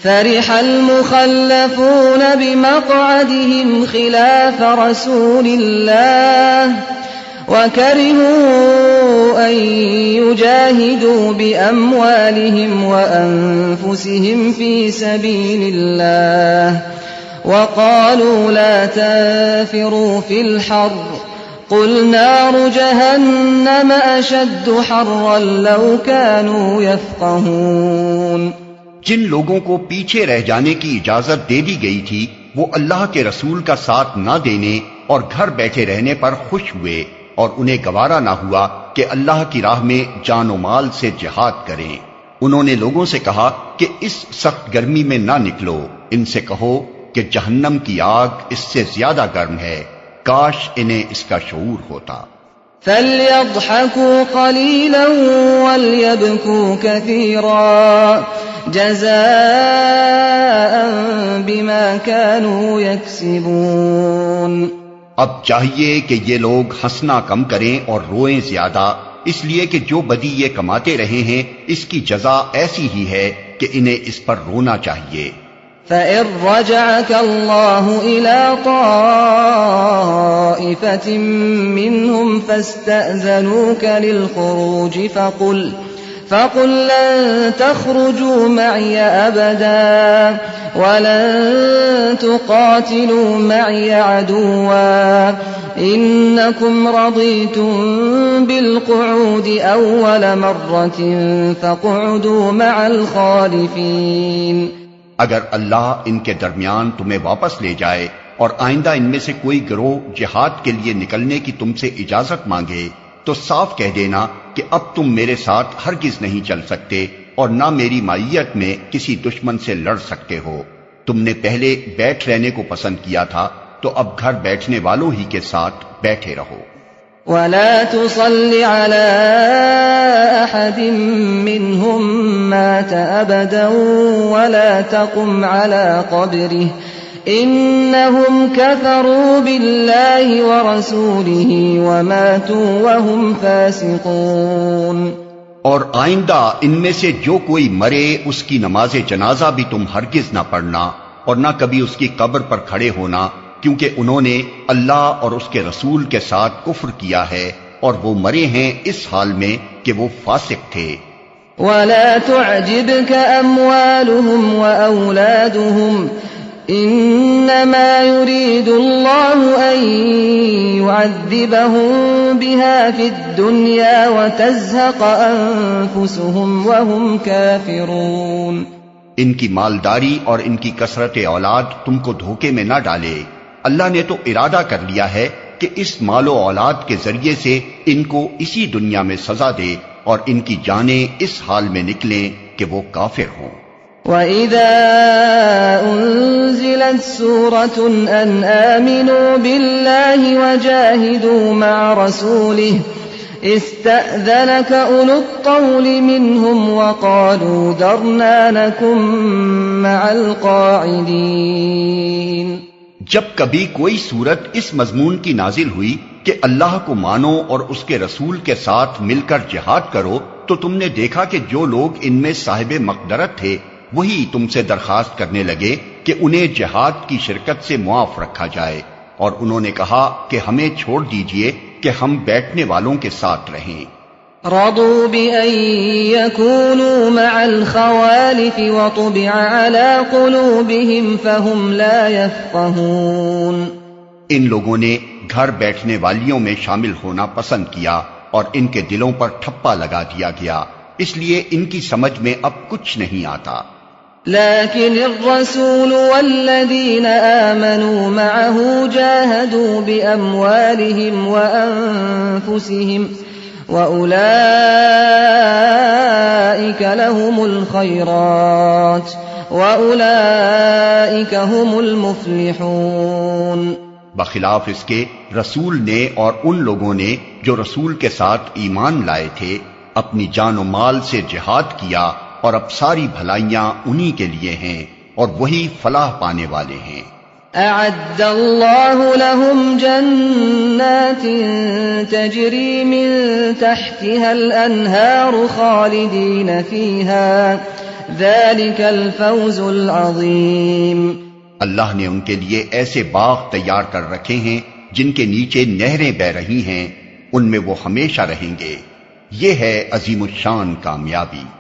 فرح المخلفون بمقعدهم خلاف رسول الله وكرهوا أن يجاهدوا بأموالهم وأنفسهم في سبيل الله وقالوا لا تنفروا في الحر قل نار جهنم أشد حرا لو كانوا يفقهون۔ جن لوگوں کو پیچھے رہ جانے کی اجازت دے دی گئی تھی وہ اللہ کے رسول کا ساتھ نہ دینے اور گھر بیٹھے رہنے پر خوش ہوئے، اور انہیں گوارا نہ ہوا کہ اللہ کی راہ میں جان و مال سے جہاد کریں۔ انہوں نے لوگوں سے کہا کہ اس سخت گرمی میں نہ نکلو، ان سے کہو کہ جہنم کی آگ اس سے زیادہ گرم ہے، کاش انہیں اس کا شعور ہوتا۔ فَلْيَضْحَكُوا قَلِيلًا وَلْيَبْكُوا كَثِيرًا جَزَاءً بِمَا كَانُوا يَكْسِبُونَ۔ اب چاہیے کہ یہ لوگ ہنسنا کم کریں اور روئیں زیادہ، اس لیے کہ جو بدی یہ کماتے رہے ہیں اس کی جزا ایسی ہی ہے کہ انہیں اس پر رونا چاہیے۔ فَإِن رَّجَعَكَ اللَّهُ إِلَىٰ طَائِفَةٍ مِّنْهُمْ فَاسْتَأْذَنُوكَ لِلْخُرُوجِ فَقُل لَّن تَخْرُجُوا مَعِيَ أَبَدًا وَلَن تُقَاتِلُوا مَعِيَ عَدُوًّا إِنَّكُمْ رَضِيتُم بِالْقُعُودِ أَوَّلَ مَرَّةٍ فَاقْعُدُوا مَعَ الْخَالِفِينَ۔ اگر اللہ ان کے درمیان تمہیں واپس لے جائے اور آئندہ ان میں سے کوئی گروہ جہاد کے لیے نکلنے کی تم سے اجازت مانگے تو صاف کہہ دینا کہ اب تم میرے ساتھ ہرگز نہیں چل سکتے اور نہ میری معیت میں کسی دشمن سے لڑ سکتے ہو۔ تم نے پہلے بیٹھ رہنے کو پسند کیا تھا تو اب گھر بیٹھنے والوں ہی کے ساتھ بیٹھے رہو۔ وَلَا تُصَلِّ عَلَىٰ أَحَدٍ مِّنْهُم مَّاتَ أَبَدًا وَلَا تَقُمْ عَلَىٰ قَبْرِهِ إِنَّهُمْ كَفَرُوا بِاللَّهِ وَرَسُولِهِ وَمَاتُوا وَهُمْ فَاسِقُونَ۔ اور آئندہ ان میں سے جو کوئی مرے اس کی نماز جنازہ بھی تم ہرگز نہ پڑھنا اور نہ کبھی اس کی قبر پر کھڑے ہونا، کیونکہ انہوں نے اللہ اور اس کے رسول کے ساتھ کفر کیا ہے اور وہ مرے ہیں اس حال میں کہ وہ فاسق تھے۔ وَلَا تُعْجِبْكَ أَمْوَالُهُمْ وَأَوْلَادُهُمْ إِنَّمَا يُرِيدُ اللَّهُ أَن يُعَذِّبَهُم بِهَا فِي الدُّنْيَا وَتَزْهَقَ أَنفُسُهُمْ وَهُمْ كَافِرُونَ۔ ان کی مالداری اور ان کی کثرت اولاد تم کو دھوکے میں نہ ڈالے، اللہ نے تو ارادہ کر لیا ہے کہ اس مال و اولاد کے ذریعے سے ان کو اسی دنیا میں سزا دے اور ان کی جانیں اس حال میں نکلیں کہ وہ کافر ہوں۔ وَإِذَا أُنزِلَتْ سُورَةٌ أَنْ آمِنُوا بِاللَّهِ وَجَاهِدُوا مَعَ رَسُولِهِ اسْتَأْذَنَكَ أُولُو الطَّوْلِ مِنْهُمْ وَقَالُوا ذَرْنَا نَكُن مَّعَ الْقَاعِدِينَ۔ جب کبھی کوئی سورت اس مضمون کی نازل ہوئی کہ اللہ کو مانو اور اس کے رسول کے ساتھ مل کر جہاد کرو تو تم نے دیکھا کہ جو لوگ ان میں صاحب مقدرت تھے وہی تم سے درخواست کرنے لگے کہ انہیں جہاد کی شرکت سے معاف رکھا جائے، اور انہوں نے کہا کہ ہمیں چھوڑ دیجئے کہ ہم بیٹھنے والوں کے ساتھ رہیں۔ رضوا بأن يكونوا مع الخوالف وطبع على قلوبهم فهم لا يفقهون۔ ان لوگوں نے گھر بیٹھنے والیوں میں شامل ہونا پسند کیا اور ان کے دلوں پر ٹھپا لگا دیا گیا، اس لیے ان کی سمجھ میں اب کچھ نہیں آتا۔ لكن الرسول والذين آمنوا معه جاهدوا بأموالهم وأنفسهم وَأُولَئِكَ لَهُمُ الْخَيْرَاتُ وَأُولَئِكَ هُمُ الْمُفْلِحُونَ۔ بخلاف اس کے رسول نے اور ان لوگوں نے جو رسول کے ساتھ ایمان لائے تھے اپنی جان و مال سے جہاد کیا، اور اب ساری بھلائیاں انہی کے لیے ہیں اور وہی فلاح پانے والے ہیں۔ أعد الله لهم جنات تجري من تحتها الأنهار خالدين فيها ذلك الفوز العظیم۔ اللہ نے ان کے لیے ایسے باغ تیار کر رکھے ہیں جن کے نیچے نہریں بہ رہی ہیں، ان میں وہ ہمیشہ رہیں گے۔ یہ ہے عظیم الشان کامیابی۔